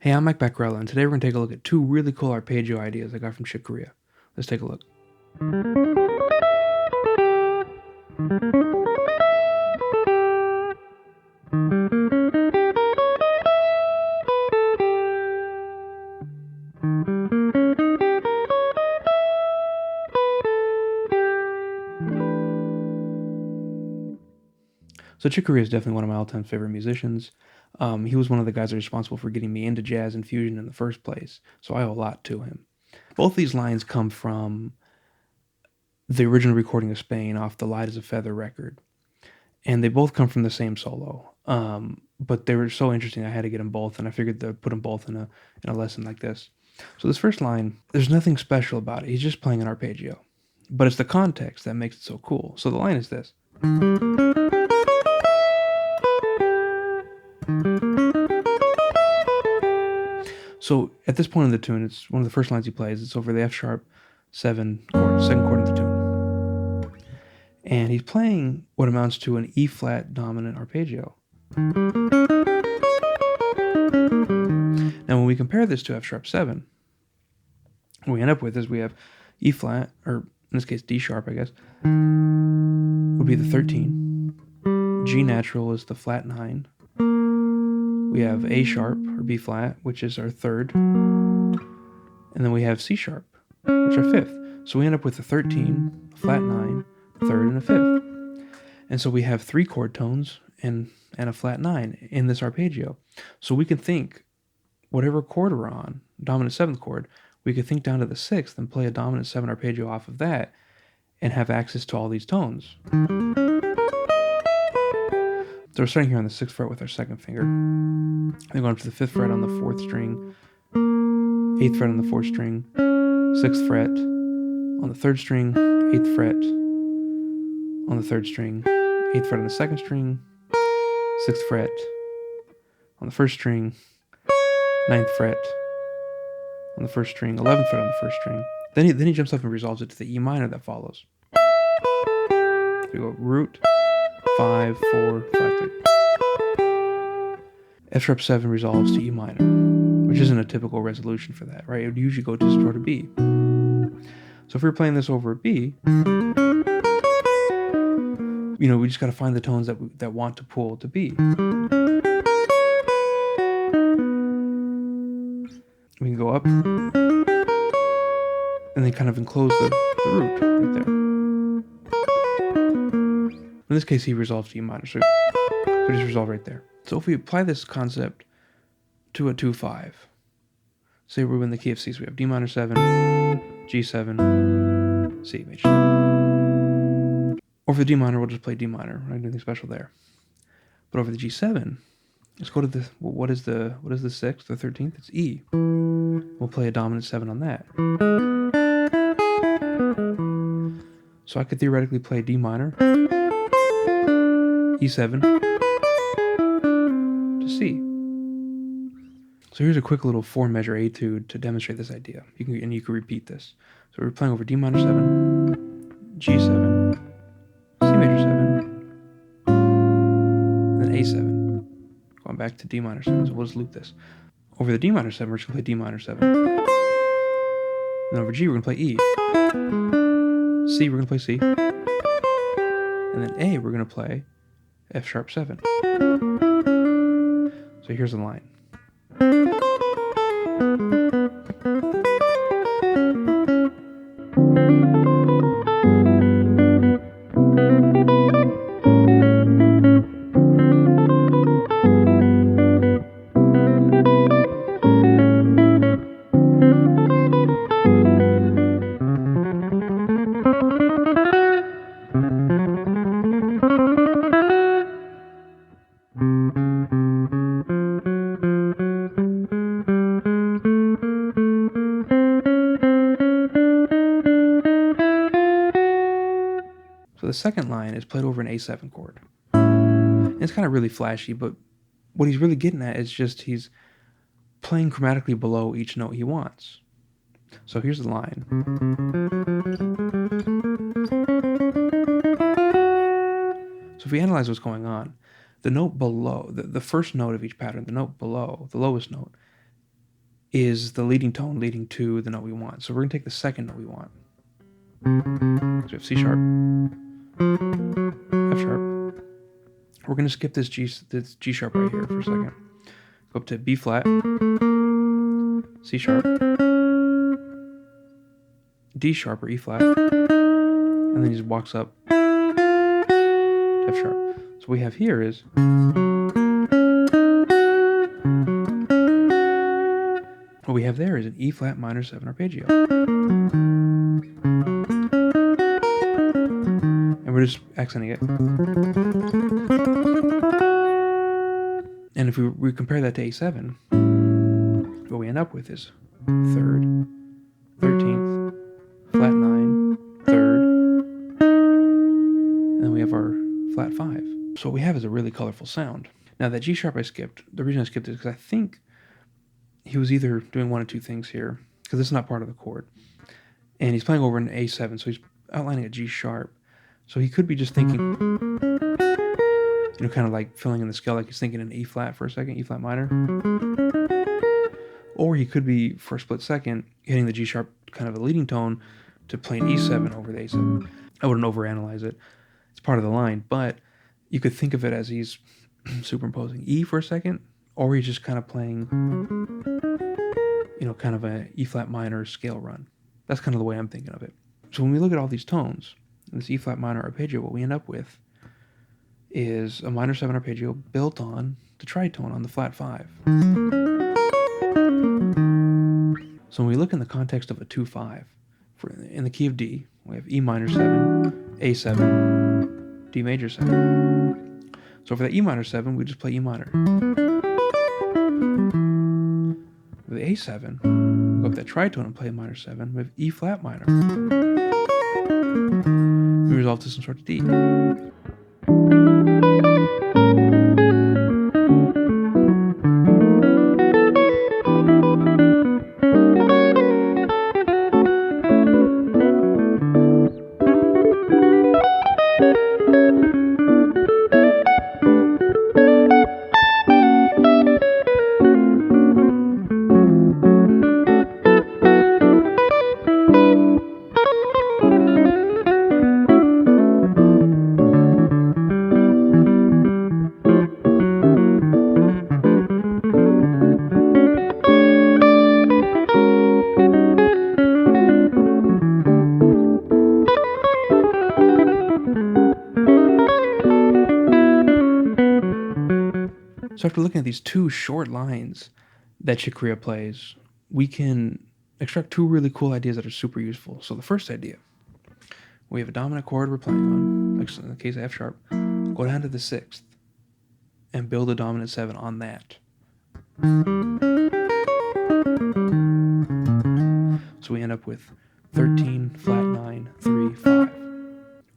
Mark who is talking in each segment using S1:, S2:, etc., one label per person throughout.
S1: Hey, I'm Mike Baccarella, and today we're going to take a look at two really cool arpeggio ideas I got from Korea. Let's take a look. So Korea is definitely one of my all-time favorite musicians. He was one of the guys that are responsible for getting me into jazz and fusion in the first place, so I owe a lot to him. Both these lines come from the original recording of Spain off the Light as a Feather record, and they both come from the same solo. But they were so interesting I had to get them both, and I figured to put them both in a lesson like this. So this first line, there's nothing special about it. He's just playing an arpeggio, but it's the context that makes it so cool. So the line is this. So at this point in the tune, it's one of the first lines he plays. It's over the F sharp 7 chord, second chord of the tune. And he's playing what amounts to an E flat dominant arpeggio. Now when we compare this to F sharp 7, what we end up with is we have E flat, or in this case D sharp, I guess, would be the 13. G natural is the flat 9. We have A sharp, or B flat, which is our third. And then we have C sharp, which is our fifth. So we end up with a 13, a flat 9, a third, and a fifth. And so we have 3 chord tones and a flat 9 in this arpeggio. So we can think whatever chord we're on, dominant 7th chord, we could think down to the 6th and play a dominant 7 arpeggio off of that and have access to all these tones. So we're starting here on the 6th fret with our second finger. Then going up to the 5th fret on the 4th string, 8th fret on the 4th string, 6th fret on the 3rd string, 8th fret on the 3rd string, 8th fret on the 2nd string, 6th fret on the 1st string, 9th fret on the 1st string, 11th fret on the 1st string. Then he jumps up and resolves it to the E minor that follows. We go root, 5, 4, 5, 3. F sharp 7 resolves to E minor, which isn't a typical resolution for that, right? It would usually go to some sort of B. So if we were playing this over a B, we just got to find the tones that want to pull to B. We can go up and then kind of enclose the root right there. In this case, he resolves to E minor, so just resolve right there. So if we apply this concept to a 2-5, say we're in the key of C, so we have D minor 7, G7, C major 7. Over the D minor, we'll just play D minor, right? Nothing special there. But over the G7, let's go to the what is the 6th, the 13th? It's E. We'll play a dominant 7 on that. So I could theoretically play D minor, E7 to C. So here's a quick little 4-measure etude to demonstrate this idea. You can repeat this. So we're playing over D minor 7, G7, C major 7, and then A7. Going back to D minor 7, so we'll just loop this. Over the D minor 7, we're just going to play D minor 7. And over G, we're going to play E. C, we're going to play C. And then A, we're going to play F sharp 7. So here's the line. So the second line is played over an A7 chord. And it's kind of really flashy, but what he's really getting at is just he's playing chromatically below each note he wants. So here's the line. So if we analyze what's going on, the note below, the first note of each pattern, the note below, the lowest note, is the leading tone leading to the note we want. So we're going to take the second note we want. So we have C sharp, F sharp. We're going to skip this G sharp right here for a second. Go up to B flat, C sharp, D sharp or E flat, and then he just walks up to F sharp. So what we have here is what we have there is an E flat minor 7 arpeggio. And we're just accenting it. And if we compare that to A7, what we end up with is 3rd, 13th, flat 9, 3rd, and then we have our flat 5. So what we have is a really colorful sound. Now that G sharp I skipped, the reason I skipped it is because I think he was either doing one of two things here, because it's not part of the chord. And he's playing over an A7, so he's outlining a G sharp. So he could be just thinking, kind of like filling in the scale, like he's thinking an E flat for a second, E flat minor. Or he could be, for a split second, hitting the G sharp, kind of a leading tone, to play an E7 over the A7. I wouldn't overanalyze it. It's part of the line, but you could think of it as he's superimposing E for a second, or he's just kind of playing, kind of a E flat minor scale run. That's kind of the way I'm thinking of it. So when we look at all these tones, this E flat minor arpeggio, what we end up with is a minor 7 arpeggio built on the tritone on the flat 5. So when we look in the context of a 2-5, in the key of D, we have E minor 7, A7, D major 7. So for the E minor 7, we just play E minor. With the A7, we go up that tritone and play a minor 7 with E flat minor. We resolve to some sort of D. So after looking at these two short lines that Corea plays, we can extract two really cool ideas that are super useful. So the first idea, we have a dominant chord we're playing on, like in the case of F sharp, go down to the 6th and build a dominant 7 on that. So we end up with 13, flat 9, 3, 5.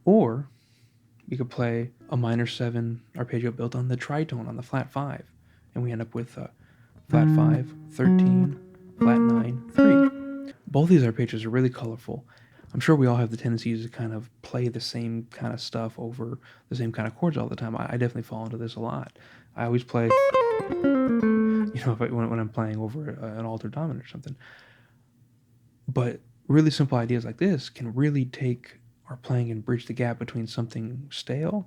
S1: Or we could play a minor 7 arpeggio built on the tritone on the flat 5, and we end up with flat 5, 13, flat 9, 3. Both of these arpeggios are really colorful. I'm sure we all have the tendency to kind of play the same kind of stuff over the same kind of chords all the time. I definitely fall into this a lot. I always play, when I'm playing over an altered dominant or something. But really simple ideas like this can really take our playing and bridge the gap between something stale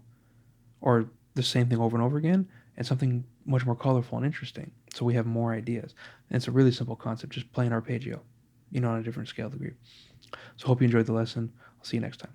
S1: or the same thing over and over again and something much more colorful and interesting. So we have more ideas. And it's a really simple concept, just play an arpeggio, on a different scale degree. So hope you enjoyed the lesson. I'll see you next time.